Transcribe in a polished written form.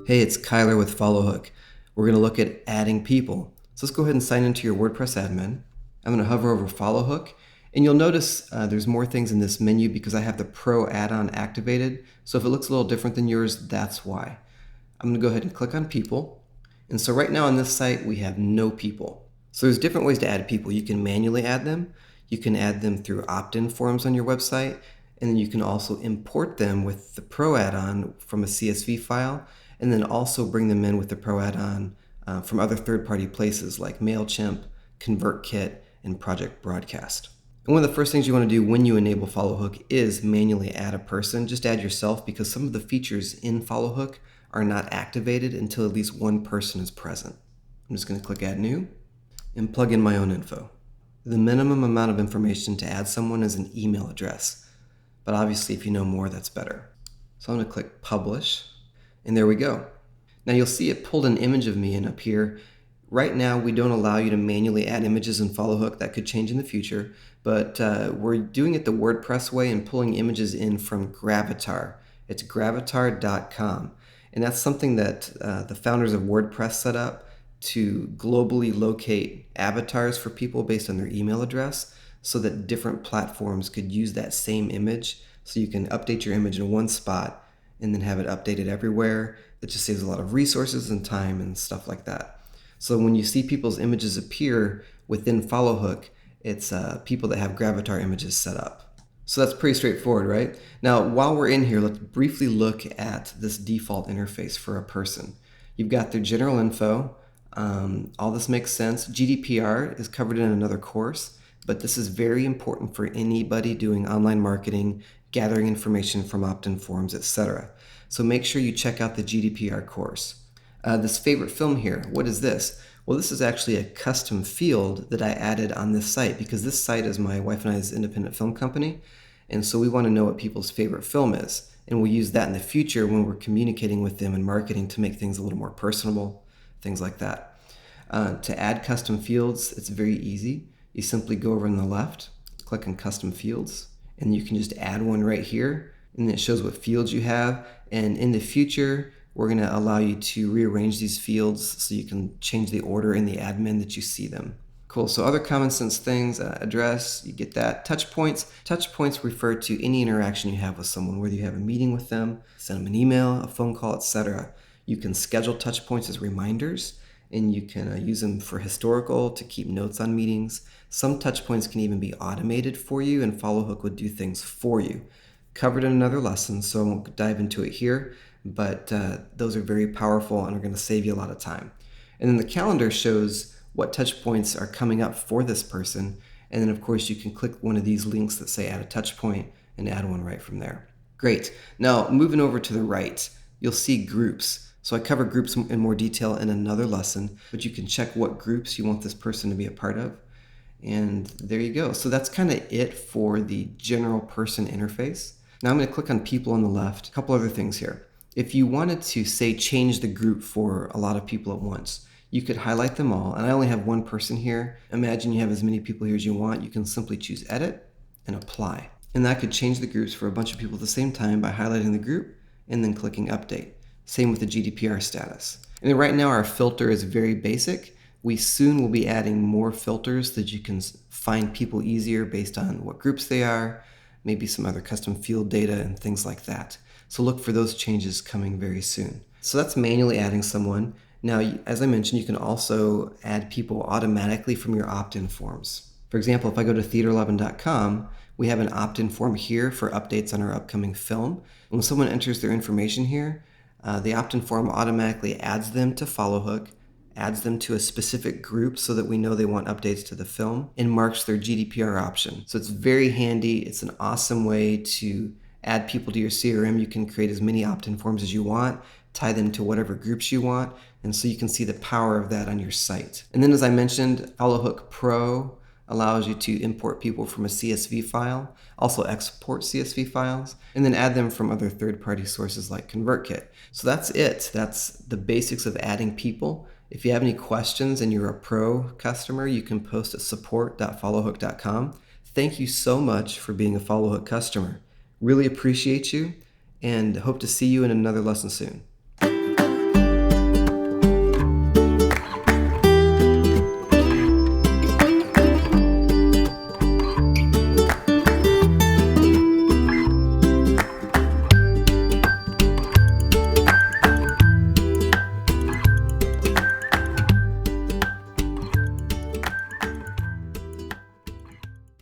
Hey, it's Kyler with FollowHook. We're going to look at adding people. So let's go ahead and sign into your WordPress admin. I'm going to hover over FollowHook, and you'll notice there's more things in this menu because I have the Pro add-on activated. So if it looks a little different than yours, that's why. I'm going to go ahead and click on people. And so right now on this site, we have no people. So there's different ways to add people. You can manually add them. You can add them through opt-in forms on your website. And then you can also import them with the Pro add-on from a CSV file, and then also bring them in with the Pro add-on from other third-party places like MailChimp, ConvertKit, and Project Broadcast. And one of the first things you want to do when you enable FollowHook is manually add a person. Just add yourself because some of the features in FollowHook are not activated until at least one person is present. I'm just going to click Add New and plug in my own info. The minimum amount of information to add someone is an email address, but obviously if you know more, that's better. So I'm going to click Publish, and there we go. Now you'll see it pulled an image of me in up here. Right now we don't allow you to manually add images in FollowHook. That could change in the future, but we're doing it the WordPress way and pulling images in from Gravatar. It's gravatar.com, and that's something that the founders of WordPress set up to globally locate avatars for people based on their email address so that different platforms could use that same image. So you can update your image in one spot and then have it updated everywhere. It just saves a lot of resources and time and stuff like that. So when you see people's images appear within FollowHook, it's people that have Gravatar images set up. So that's pretty straightforward, right? Now, while we're in here, let's briefly look at this default interface for a person. You've got their general info. All this makes sense. GDPR is covered in another course, but this is very important for anybody doing online marketing, gathering information from opt-in forms, etc. So make sure you check out the GDPR course. This favorite film here, what is this? Well, this is actually a custom field that I added on this site because this site is my wife and I's independent film company. And so we want to know what people's favorite film is. And we'll use that in the future when we're communicating with them and marketing to make things a little more personable, things like that. To add custom fields, it's very easy. You simply go over on the left, click on custom fields, and you can just add one right here. And it shows what fields you have. And in the future, we're going to allow you to rearrange these fields so you can change the order in the admin that you see them. Cool. So other common sense things, address, you get that. Touch points. Touch points refer to any interaction you have with someone, whether you have a meeting with them, send them an email, a phone call, etc. You can schedule touch points as reminders, and you can use them for historical to keep notes on meetings. Some touch points can even be automated for you, and FollowHook would do things for you. Covered in another lesson, so I won't dive into it here, but those are very powerful and are going to save you a lot of time. And then the calendar shows what touch points are coming up for this person. And then of course you can click one of these links that say add a touch point and add one right from there. Great. Now moving over to the right, you'll see groups. So I cover groups in more detail in another lesson, but you can check what groups you want this person to be a part of. And there you go. So that's kind of it for the general person interface. Now I'm going to click on people on the left. A couple other things here. If you wanted to, say, change the group for a lot of people at once, you could highlight them all. And I only have one person here. Imagine you have as many people here as you want. You can simply choose Edit and Apply. And that could change the groups for a bunch of people at the same time by highlighting the group and then clicking Update. Same with the GDPR status. And then right now our filter is very basic. We soon will be adding more filters so that you can find people easier based on what groups they are, maybe some other custom field data and things like that. So look for those changes coming very soon. So that's manually adding someone. Now, as I mentioned, you can also add people automatically from your opt-in forms. For example, if I go to theater11.com, we have an opt-in form here for updates on our upcoming film. And when someone enters their information here, the opt-in form automatically adds them to FollowHook, adds them to a specific group so that we know they want updates to the film, and marks their GDPR option. So it's very handy. It's an awesome way to add people to your CRM. You can create as many opt-in forms as you want, tie them to whatever groups you want, and so you can see the power of that on your site. And then as I mentioned, FollowHook Pro allows you to import people from a CSV file, also export CSV files, and then add them from other third-party sources like ConvertKit. So that's it. That's the basics of adding people. If you have any questions and you're a pro customer, you can post at support.followhook.com. Thank you so much for being a FollowHook customer. Really appreciate you and hope to see you in another lesson soon.